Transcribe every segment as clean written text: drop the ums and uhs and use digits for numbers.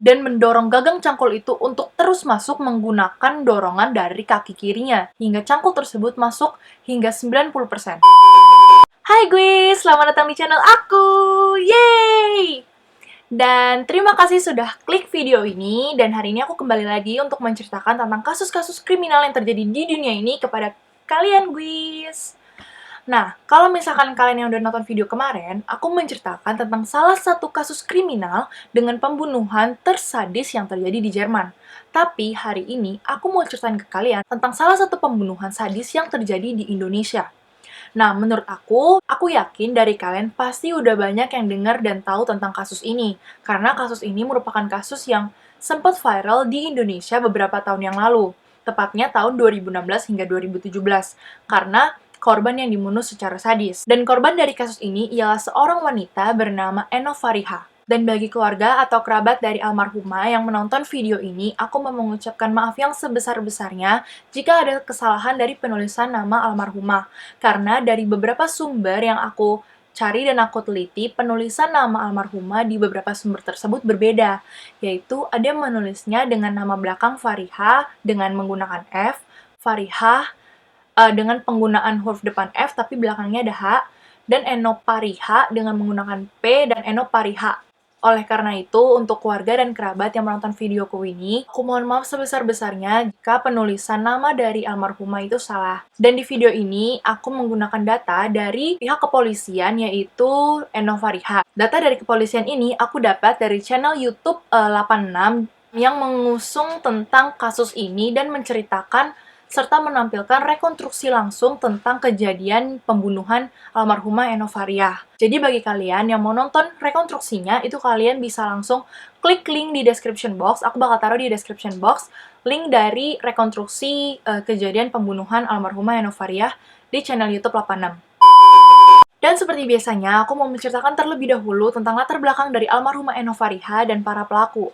dan mendorong gagang cangkul itu untuk terus masuk menggunakan dorongan dari kaki kirinya, hingga cangkul tersebut masuk hingga 90%. Hai gue, selamat datang di channel aku! Yeay! Dan terima kasih sudah klik video ini, dan hari ini aku kembali lagi untuk menceritakan tentang kasus-kasus kriminal yang terjadi di dunia ini kepada kalian guys. Nah, kalau misalkan kalian yang udah nonton video kemarin, aku menceritakan tentang salah satu kasus kriminal dengan pembunuhan tersadis yang terjadi di Jerman. Tapi hari ini aku mau ceritain ke kalian tentang salah satu pembunuhan sadis yang terjadi di Indonesia. Nah, menurut aku yakin dari kalian pasti udah banyak yang dengar dan tahu tentang kasus ini. Karena kasus ini merupakan kasus yang sempat viral di Indonesia beberapa tahun yang lalu. Tepatnya tahun 2016 hingga 2017. Karena korban yang dibunuh secara sadis. Dan korban dari kasus ini ialah seorang wanita bernama Eno Fariha. Dan bagi keluarga atau kerabat dari almarhumah yang menonton video ini, aku mau mengucapkan maaf yang sebesar-besarnya jika ada kesalahan dari penulisan nama almarhumah. Karena dari beberapa sumber yang aku cari dan aku teliti, penulisan nama almarhumah di beberapa sumber tersebut berbeda. Yaitu ada yang menulisnya dengan nama belakang Fariha dengan menggunakan F, Fariha dengan penggunaan huruf depan F tapi belakangnya ada H, dan Eno Pariha dengan menggunakan P dan Eno Pariha. Oleh karena itu, untuk keluarga dan kerabat yang menonton videoku ini, aku mohon maaf sebesar-besarnya jika penulisan nama dari almarhumah itu salah. Dan di video ini, aku menggunakan data dari pihak kepolisian, yaitu Eno Fariha. Data dari kepolisian ini aku dapat dari channel YouTube 86 yang mengusung tentang kasus ini dan menceritakan serta menampilkan rekonstruksi langsung tentang kejadian pembunuhan almarhumah Eno Fariha. Jadi bagi kalian yang mau nonton rekonstruksinya, itu kalian bisa langsung klik link di description box. Aku bakal taruh di description box link dari rekonstruksi kejadian pembunuhan almarhumah Eno Fariha di channel YouTube 86. Dan seperti biasanya, aku mau menceritakan terlebih dahulu tentang latar belakang dari almarhumah Eno Fariha dan para pelaku.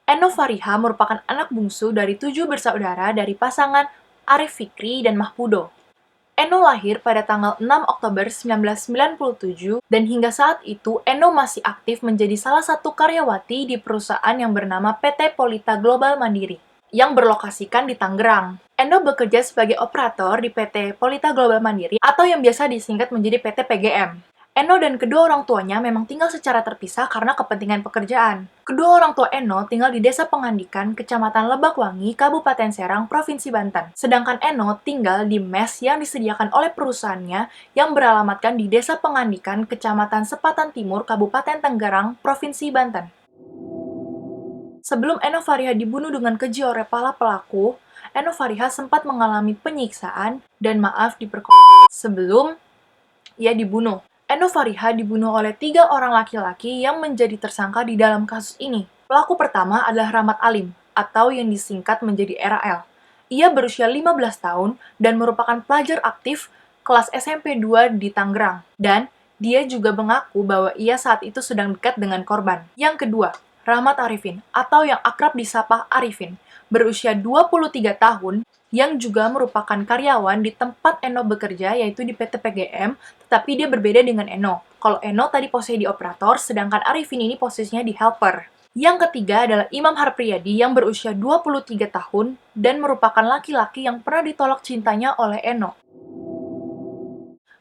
Eno Fariha merupakan anak bungsu dari 7 bersaudara dari pasangan Arif Fikri dan Mahpudo. Eno lahir pada tanggal 6 Oktober 1997 dan hingga saat itu Eno masih aktif menjadi salah satu karyawati di perusahaan yang bernama PT Polita Global Mandiri yang berlokasikan di Tangerang. Eno bekerja sebagai operator di PT Polita Global Mandiri atau yang biasa disingkat menjadi PT PGM. Eno dan kedua orang tuanya memang tinggal secara terpisah karena kepentingan pekerjaan. Kedua orang tua Eno tinggal di Desa Pengandikan, Kecamatan Lebakwangi, Kabupaten Serang, Provinsi Banten. Sedangkan Eno tinggal di mes yang disediakan oleh perusahaannya yang beralamatkan di Desa Pengandikan, Kecamatan Sepatan Timur, Kabupaten Tangerang, Provinsi Banten. Sebelum Eno Fariha dibunuh dengan keji oleh para pelaku, Eno Fariha sempat mengalami penyiksaan dan diperkosa sebelum ia dibunuh. Eno Fariha dibunuh oleh 3 orang laki-laki yang menjadi tersangka di dalam kasus ini. Pelaku pertama adalah Rahmat Alim, atau yang disingkat menjadi RAL. Ia berusia 15 tahun dan merupakan pelajar aktif kelas SMP 2 di Tangerang. Dan dia juga mengaku bahwa ia saat itu sedang dekat dengan korban. Yang kedua, Rahmat Arifin, atau yang akrab disapa Arifin, berusia 23 tahun, yang juga merupakan karyawan di tempat Eno bekerja, yaitu di PT PGM, tetapi dia berbeda dengan Eno. Kalau Eno tadi posisi di operator, sedangkan Arifin ini posisinya di helper. Yang ketiga adalah Imam Harpriyadi yang berusia 23 tahun dan merupakan laki-laki yang pernah ditolak cintanya oleh Eno.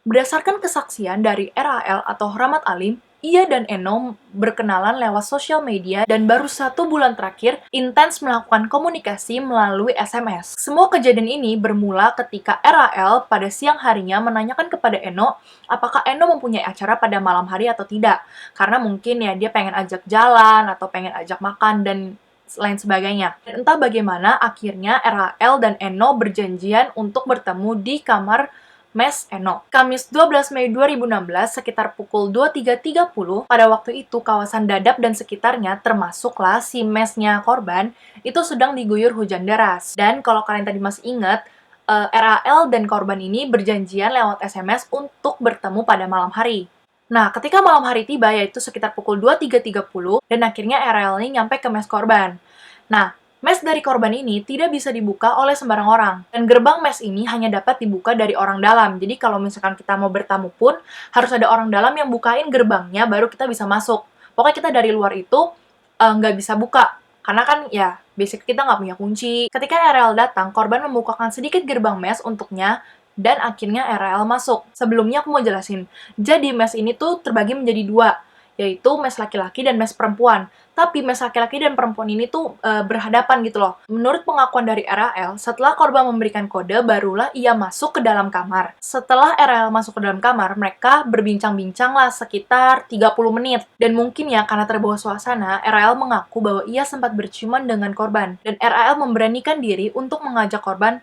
Berdasarkan kesaksian dari RAL atau Rahmat Alim, ia dan Eno berkenalan lewat sosial media dan baru 1 bulan terakhir intens melakukan komunikasi melalui SMS. Semua kejadian ini bermula ketika RAL pada siang harinya menanyakan kepada Eno apakah Eno mempunyai acara pada malam hari atau tidak. Karena mungkin ya dia pengen ajak jalan atau pengen ajak makan dan lain sebagainya. Dan entah bagaimana akhirnya RAL dan Eno berjanjian untuk bertemu di kamar mes Eno. Kamis 12 Mei 2016 sekitar pukul 23.30, pada waktu itu kawasan Dadap dan sekitarnya termasuklah si mesnya korban itu sedang diguyur hujan deras. Dan kalau kalian tadi masih ingat, RAL dan korban ini berjanjian lewat SMS untuk bertemu pada malam hari. Nah, ketika malam hari tiba, yaitu sekitar pukul 23.30, dan akhirnya RAL ini nyampe ke mes korban. Nah, mes dari korban ini tidak bisa dibuka oleh sembarang orang. Dan gerbang mes ini hanya dapat dibuka dari orang dalam. Jadi kalau misalkan kita mau bertamu pun, harus ada orang dalam yang bukain gerbangnya, baru kita bisa masuk. Pokoknya kita dari luar itu nggak bisa buka. Karena kan ya, basic kita nggak punya kunci. Ketika RL datang, korban membukakan sedikit gerbang mes untuknya, dan akhirnya RL masuk. Sebelumnya aku mau jelasin. Jadi mes ini tuh terbagi menjadi dua, yaitu mes laki-laki dan mes perempuan. Tapi mes laki-laki dan perempuan ini tuh berhadapan gitu loh. Menurut pengakuan dari RL, setelah korban memberikan kode, barulah ia masuk ke dalam kamar. Setelah RL masuk ke dalam kamar, mereka berbincang-bincang lah sekitar 30 menit. Dan mungkin ya, karena terbawa suasana, RL mengaku bahwa ia sempat berciuman dengan korban. Dan RL memberanikan diri untuk mengajak korban,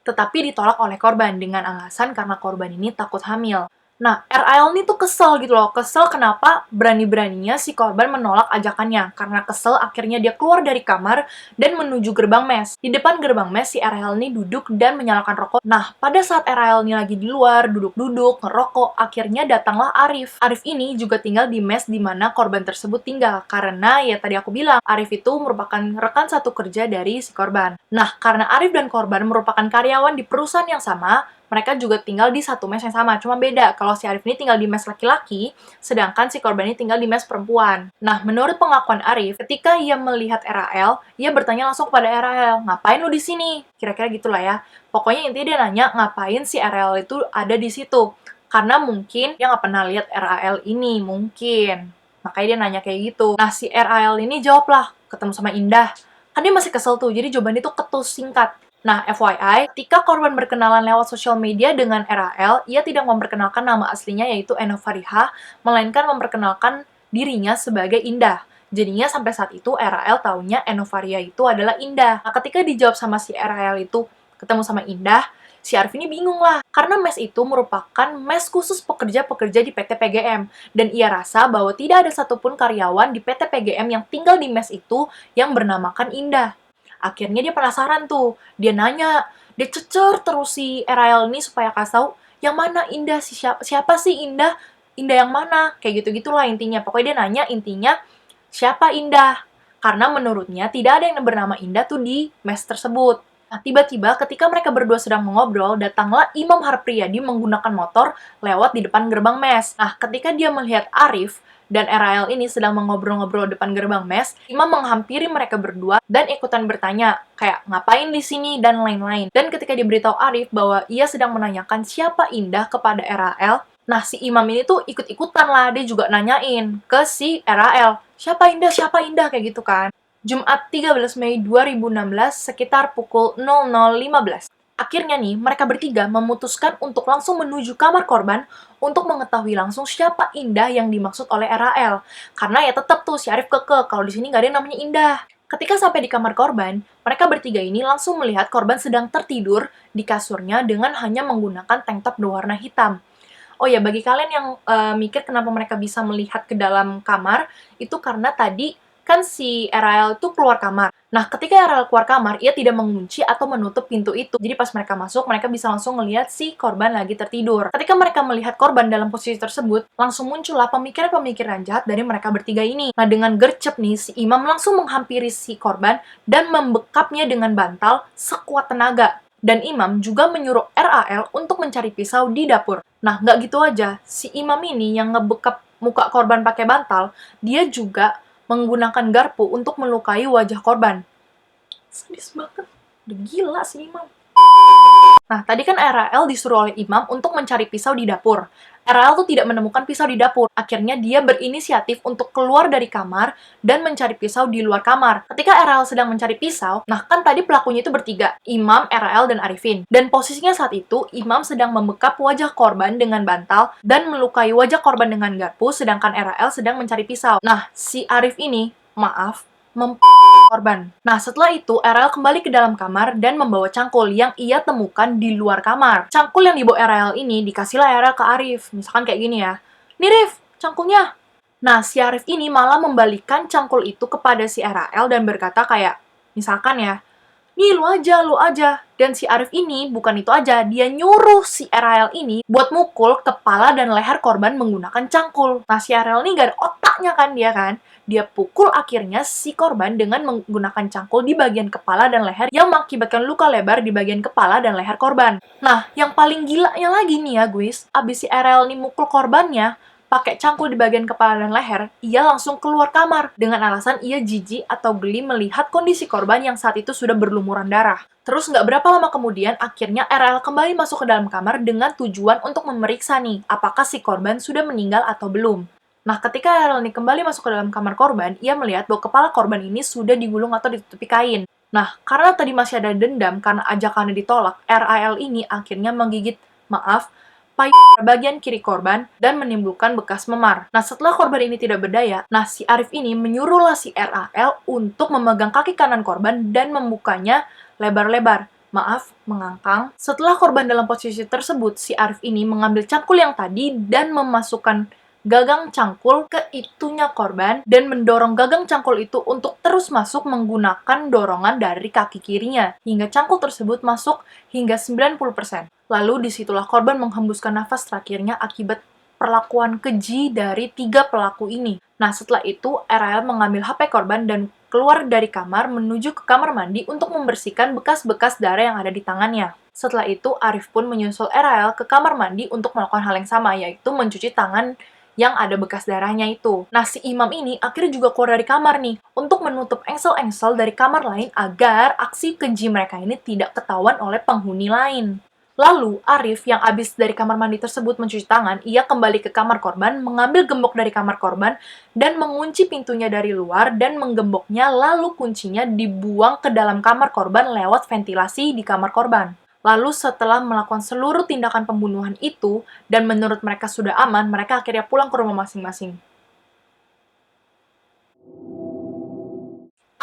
tetapi ditolak oleh korban dengan alasan karena korban ini takut hamil. Nah, RL ini tuh kesel gitu loh. Kesel kenapa berani-beraninya si korban menolak ajakannya. Karena kesel akhirnya dia keluar dari kamar dan menuju gerbang mes. Di depan gerbang mes, si RL ini duduk dan menyalakan rokok. Nah, pada saat RL ini lagi di luar, duduk-duduk, ngerokok, akhirnya datanglah Arif. Arif ini juga tinggal di mes di mana korban tersebut tinggal. Karena ya tadi aku bilang, Arif itu merupakan rekan satu kerja dari si korban. Nah, karena Arif dan korban merupakan karyawan di perusahaan yang sama, mereka juga tinggal di satu mes yang sama, cuma beda. Kalau si Arif ini tinggal di mes laki-laki, sedangkan si korban ini tinggal di mes perempuan. Nah, menurut pengakuan Arif, ketika ia melihat RAL, ia bertanya langsung kepada RAL, ngapain lu di sini? Kira-kira gitulah ya. Pokoknya intinya dia nanya, ngapain si RAL itu ada di situ? Karena mungkin dia nggak pernah lihat RAL ini, mungkin. Makanya dia nanya kayak gitu. Nah, si RAL ini jawablah, ketemu sama Indah. Kan dia masih kesel tuh, jadi jawabannya tuh ketus singkat. Nah, FYI, ketika korban berkenalan lewat sosial media dengan RAL, ia tidak memperkenalkan nama aslinya yaitu Eno Fariha, melainkan memperkenalkan dirinya sebagai Indah. Jadinya sampai saat itu RAL taunya Eno Fariha itu adalah Indah. Nah, ketika dijawab sama si RAL itu ketemu sama Indah, si Arif ini bingung lah. Karena mes itu merupakan mes khusus pekerja-pekerja di PT PGM. Dan ia rasa bahwa tidak ada satupun karyawan di PT PGM yang tinggal di mes itu yang bernamakan Indah. Akhirnya dia penasaran tuh. Dia nanya, dia cecer terus si RAL ini supaya kasih tahu yang mana Indah, siapa sih Indah? Indah yang mana? Kayak gitu-gitulah intinya. Pokoknya dia nanya intinya, siapa Indah? Karena menurutnya tidak ada yang bernama Indah tuh di mes tersebut. Nah, tiba-tiba ketika mereka berdua sedang mengobrol, datanglah Imam Harpriyadi menggunakan motor lewat di depan gerbang mes. Nah, ketika dia melihat Arif dan RAL ini sedang mengobrol-ngobrol depan gerbang mes, Imam menghampiri mereka berdua dan ikutan bertanya, kayak ngapain di sini dan lain-lain. Dan ketika diberitahu Arif bahwa ia sedang menanyakan siapa Indah kepada RAL, nah si Imam ini tuh ikut-ikutan lah, dia juga nanyain ke si RAL, siapa Indah, kayak gitu kan. Jumat 13 Mei 2016 sekitar pukul 00.15. Akhirnya nih, mereka bertiga memutuskan untuk langsung menuju kamar korban untuk mengetahui langsung siapa Indah yang dimaksud oleh RAL. Karena ya tetap tuh si Arif keke kalau di sini nggak ada yang namanya Indah. Ketika sampai di kamar korban, mereka bertiga ini langsung melihat korban sedang tertidur di kasurnya dengan hanya menggunakan tank top berwarna hitam. Oh ya, bagi kalian yang mikir kenapa mereka bisa melihat ke dalam kamar, itu karena tadi kan si RAL itu keluar kamar. Nah, ketika RAL keluar kamar, ia tidak mengunci atau menutup pintu itu. Jadi pas mereka masuk, mereka bisa langsung melihat si korban lagi tertidur. Ketika mereka melihat korban dalam posisi tersebut, langsung muncullah pemikiran-pemikiran jahat dari mereka bertiga ini. Nah, dengan gercep nih, si Imam langsung menghampiri si korban dan membekapnya dengan bantal sekuat tenaga. Dan Imam juga menyuruh RAL untuk mencari pisau di dapur. Nah, nggak gitu aja. Si Imam ini yang ngebekap muka korban pakai bantal, dia juga menggunakan garpu untuk melukai wajah korban. Sadis banget. Udah gila si Imam. Nah, tadi kan RAL disuruh oleh Imam untuk mencari pisau di dapur. RAL tuh tidak menemukan pisau di dapur. Akhirnya dia berinisiatif untuk keluar dari kamar dan mencari pisau di luar kamar. Ketika RAL sedang mencari pisau, nah kan tadi pelakunya itu bertiga, Imam, RAL, dan Arifin. Dan posisinya saat itu, Imam sedang membekap wajah korban dengan bantal dan melukai wajah korban dengan garpu, sedangkan RAL sedang mencari pisau. Nah, si Arif ini, korban. Nah, setelah itu, RL kembali ke dalam kamar dan membawa cangkul yang ia temukan di luar kamar. Cangkul yang dibawa RL ini dikasihlah RL ke Arif. Misalkan kayak gini ya. Nih Rif, cangkulnya. Nah, si Arif ini malah membalikan cangkul itu kepada si RL dan berkata kayak, misalkan ya, nih lu aja. Dan si Arif ini bukan itu aja, dia nyuruh si RL ini buat mukul kepala dan leher korban menggunakan cangkul. Nah, si RL ini gak ada otaknya kan dia kan. Dia pukul akhirnya si korban dengan menggunakan cangkul di bagian kepala dan leher yang mengakibatkan luka lebar di bagian kepala dan leher korban. Nah, yang paling gilanya lagi nih ya guys, abis si RL ini mukul korbannya, pakai cangkul di bagian kepala dan leher, ia langsung keluar kamar dengan alasan ia jijik atau geli melihat kondisi korban yang saat itu sudah berlumuran darah. Terus nggak berapa lama kemudian, akhirnya RL kembali masuk ke dalam kamar dengan tujuan untuk memeriksa nih, apakah si korban sudah meninggal atau belum. Nah, ketika RL ini kembali masuk ke dalam kamar korban, ia melihat bahwa kepala korban ini sudah digulung atau ditutupi kain. Nah, karena tadi masih ada dendam karena ajakannya ditolak, RAL ini akhirnya menggigit, bagian kiri korban dan menimbulkan bekas memar. Nah, setelah korban ini tidak berdaya, si Arif ini menyuruhlah si RAL untuk memegang kaki kanan korban dan membukanya lebar-lebar. Mengangkang. Setelah korban dalam posisi tersebut, si Arif ini mengambil cangkul yang tadi dan memasukkan gagang cangkul ke itunya korban dan mendorong gagang cangkul itu untuk terus masuk menggunakan dorongan dari kaki kirinya hingga cangkul tersebut masuk hingga 90%. Lalu disitulah korban menghembuskan nafas terakhirnya akibat perlakuan keji dari 3 pelaku ini. Nah, setelah itu RL mengambil HP korban dan keluar dari kamar menuju ke kamar mandi untuk membersihkan bekas-bekas darah yang ada di tangannya. Setelah itu, Arif pun menyusul RL ke kamar mandi untuk melakukan hal yang sama, yaitu mencuci tangan yang ada bekas darahnya itu. Nah, si imam ini akhirnya juga keluar dari kamar nih, untuk menutup engsel-engsel dari kamar lain agar aksi keji mereka ini tidak ketahuan oleh penghuni lain. Lalu, Arif yang abis dari kamar mandi tersebut mencuci tangan, ia kembali ke kamar korban, mengambil gembok dari kamar korban, dan mengunci pintunya dari luar, dan menggemboknya, lalu kuncinya dibuang ke dalam kamar korban lewat ventilasi di kamar korban. Lalu setelah melakukan seluruh tindakan pembunuhan itu, dan menurut mereka sudah aman, mereka akhirnya pulang ke rumah masing-masing.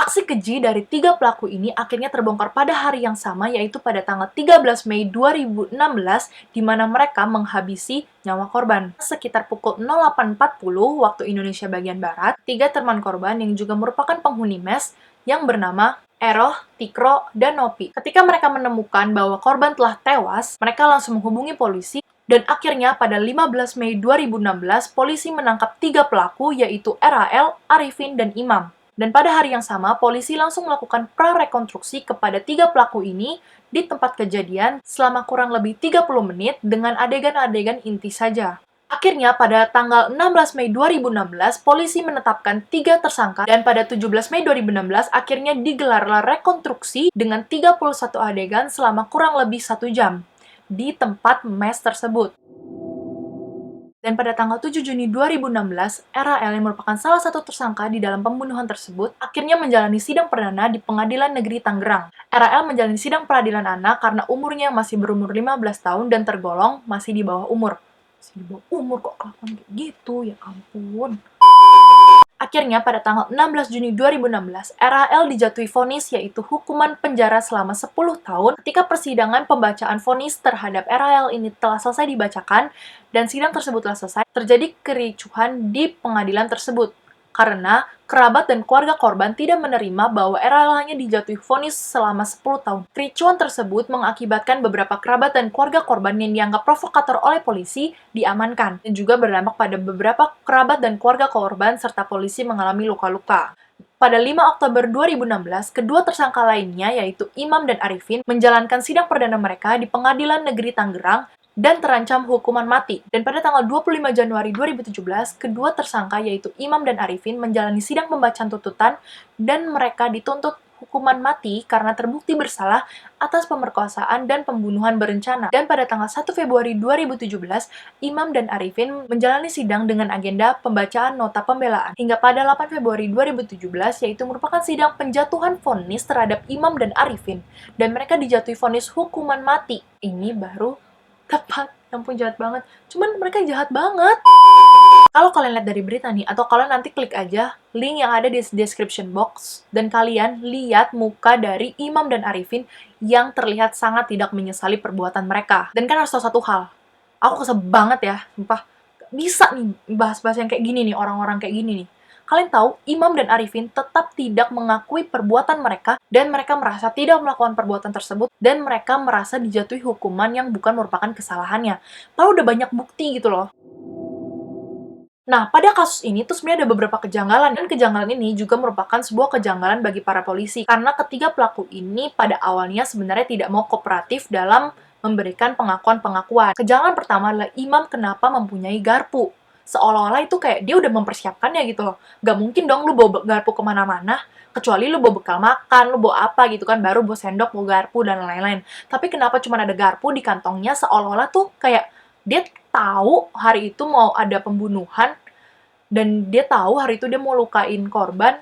Aksi keji dari 3 pelaku ini akhirnya terbongkar pada hari yang sama, yaitu pada tanggal 13 Mei 2016, di mana mereka menghabisi nyawa korban. Sekitar pukul 08.40 waktu Indonesia bagian Barat, 3 teman korban yang juga merupakan penghuni mes yang bernama Eroh, Tikro, dan Nopi. Ketika mereka menemukan bahwa korban telah tewas, mereka langsung menghubungi polisi dan akhirnya pada 15 Mei 2016, polisi menangkap 3 pelaku yaitu RAL, Arifin, dan Imam. Dan pada hari yang sama, polisi langsung melakukan prarekonstruksi kepada 3 pelaku ini di tempat kejadian selama kurang lebih 30 menit dengan adegan-adegan inti saja. Akhirnya, pada tanggal 16 Mei 2016, polisi menetapkan 3 tersangka dan pada 17 Mei 2016, akhirnya digelarlah rekonstruksi dengan 31 adegan selama kurang lebih 1 jam di tempat mes tersebut. Dan pada tanggal 7 Juni 2016, RAL yang merupakan salah satu tersangka di dalam pembunuhan tersebut, akhirnya menjalani sidang perdana di Pengadilan Negeri Tangerang. RAL menjalani sidang peradilan anak karena umurnya masih berumur 15 tahun dan tergolong masih di bawah umur. Masih di bawah umur kok kelakuan kayak gitu, ya ampun. Akhirnya, pada tanggal 16 Juni 2016, RAL dijatuhi vonis yaitu hukuman penjara selama 10 tahun ketika persidangan pembacaan vonis terhadap RAL ini telah selesai dibacakan dan sidang tersebut telah selesai. Terjadi kericuhan di pengadilan tersebut karena kerabat dan keluarga korban tidak menerima bahwa RAL hanya dijatuhi vonis selama 10 tahun. Kericuhan tersebut mengakibatkan beberapa kerabat dan keluarga korban yang dianggap provokator oleh polisi diamankan, dan juga berdampak pada beberapa kerabat dan keluarga korban serta polisi mengalami luka-luka. Pada 5 Oktober 2016, kedua tersangka lainnya yaitu Imam dan Arifin menjalankan sidang perdana mereka di Pengadilan Negeri Tangerang dan terancam hukuman mati. Dan pada tanggal 25 Januari 2017, kedua tersangka yaitu Imam dan Arifin menjalani sidang pembacaan tuntutan dan mereka dituntut hukuman mati karena terbukti bersalah atas pemerkosaan dan pembunuhan berencana. Dan pada tanggal 1 Februari 2017, Imam dan Arifin menjalani sidang dengan agenda pembacaan nota pembelaan. Hingga pada 8 Februari 2017, yaitu merupakan sidang penjatuhan vonis terhadap Imam dan Arifin. Dan mereka dijatuhi vonis hukuman mati. Ini baru tepat, ampun jahat banget. Cuman mereka jahat banget. Kalau kalian lihat dari berita nih, atau kalian nanti klik aja link yang ada di description box, dan kalian lihat muka dari Imam dan Arifin yang terlihat sangat tidak menyesali perbuatan mereka. Dan kan harus tahu satu hal, aku kesel banget ya, sumpah. Bisa nih bahas-bahas yang kayak gini nih, orang-orang kayak gini nih. Kalian tahu, Imam dan Arifin tetap tidak mengakui perbuatan mereka, dan mereka merasa tidak melakukan perbuatan tersebut, dan mereka merasa dijatuhi hukuman yang bukan merupakan kesalahannya. Padahal udah banyak bukti gitu loh. Nah, pada kasus ini tuh sebenarnya ada beberapa kejanggalan, dan kejanggalan ini juga merupakan sebuah kejanggalan bagi para polisi, karena ketiga pelaku ini pada awalnya sebenarnya tidak mau kooperatif dalam memberikan pengakuan-pengakuan. Kejanggalan pertama adalah Imam kenapa mempunyai garpu. seolah-olah itu kayak dia udah mempersiapkannya gitu loh. Gak mungkin dong lu bawa garpu kemana-mana, kecuali lu bawa bekal makan, lu bawa apa gitu kan, baru bawa sendok, bawa garpu, dan lain-lain. Tapi kenapa cuma ada garpu di kantongnya, seolah-olah tuh kayak dia tahu hari itu mau ada pembunuhan, dan dia tahu hari itu dia mau lukain korban.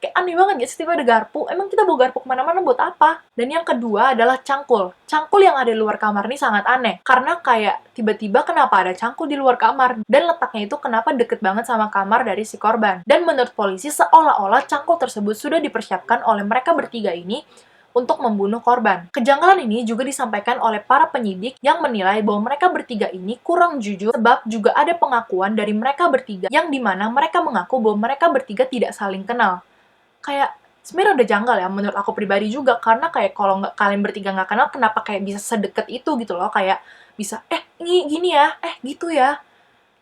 Kayak aneh banget gak sih, tiba ada garpu. Emang kita bawa garpu kemana-mana buat apa? Dan yang kedua adalah cangkul. Cangkul yang ada di luar kamar ini sangat aneh. Karena kayak tiba-tiba kenapa ada cangkul di luar kamar? Dan letaknya itu kenapa deket banget sama kamar dari si korban? Dan menurut polisi, seolah-olah cangkul tersebut sudah dipersiapkan oleh mereka bertiga ini untuk membunuh korban. Kejanggalan ini juga disampaikan oleh para penyidik yang menilai bahwa mereka bertiga ini kurang jujur, sebab juga ada pengakuan dari mereka bertiga yang dimana mereka mengaku bahwa mereka bertiga tidak saling kenal. Kayak sebenarnya udah janggal ya menurut aku pribadi juga, karena kayak kalau nggak kalian bertiga nggak kenal, kenapa kayak bisa sedekat itu gitu loh, kayak bisa ini gini ya, gitu ya.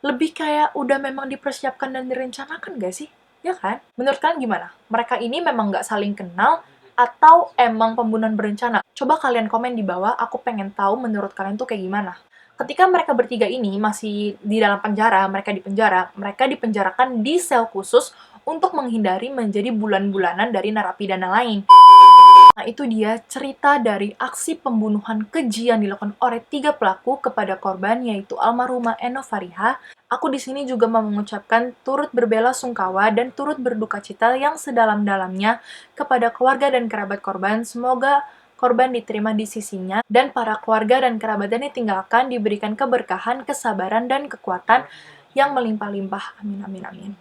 Lebih kayak udah memang dipersiapkan dan direncanakan gak sih? Ya kan? Menurut kalian gimana? Mereka ini memang nggak saling kenal atau emang pembunuhan berencana? Coba kalian komen di bawah, aku pengen tahu menurut kalian tuh kayak gimana. Ketika mereka bertiga ini masih di dalam penjara, mereka dipenjarakan di sel khusus untuk menghindari menjadi bulan-bulanan dari narapidana lain. Nah, itu dia cerita dari aksi pembunuhan keji yang dilakukan oleh 3 pelaku kepada korban, yaitu almarhumah Eno Fariha. Aku di sini juga mau mengucapkan turut berbelasungkawa dan turut berduka cita yang sedalam-dalamnya kepada keluarga dan kerabat korban. Semoga korban diterima di sisinya, dan para keluarga dan kerabat yang ditinggalkan diberikan keberkahan, kesabaran, dan kekuatan yang melimpah-limpah. Amin, amin, amin.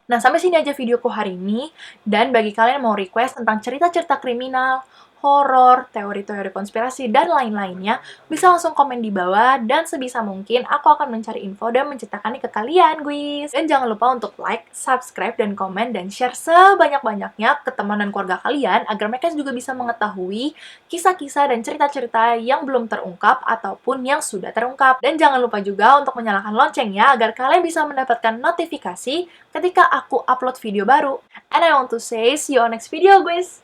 Nah, sampai sini aja videoku hari ini. Dan bagi kalian yang mau request tentang cerita-cerita kriminal, horor, teori-teori konspirasi, dan lain-lainnya, bisa langsung komen di bawah, dan sebisa mungkin aku akan mencari info dan menceritakannya ke kalian, guys. Dan jangan lupa untuk like, subscribe, dan komen, dan share sebanyak-banyaknya ke teman dan keluarga kalian, agar mereka juga bisa mengetahui kisah-kisah dan cerita-cerita yang belum terungkap, ataupun yang sudah terungkap. Dan jangan lupa juga untuk menyalakan loncengnya, agar kalian bisa mendapatkan notifikasi ketika aku upload video baru. And I want to say, see you on next video, guys!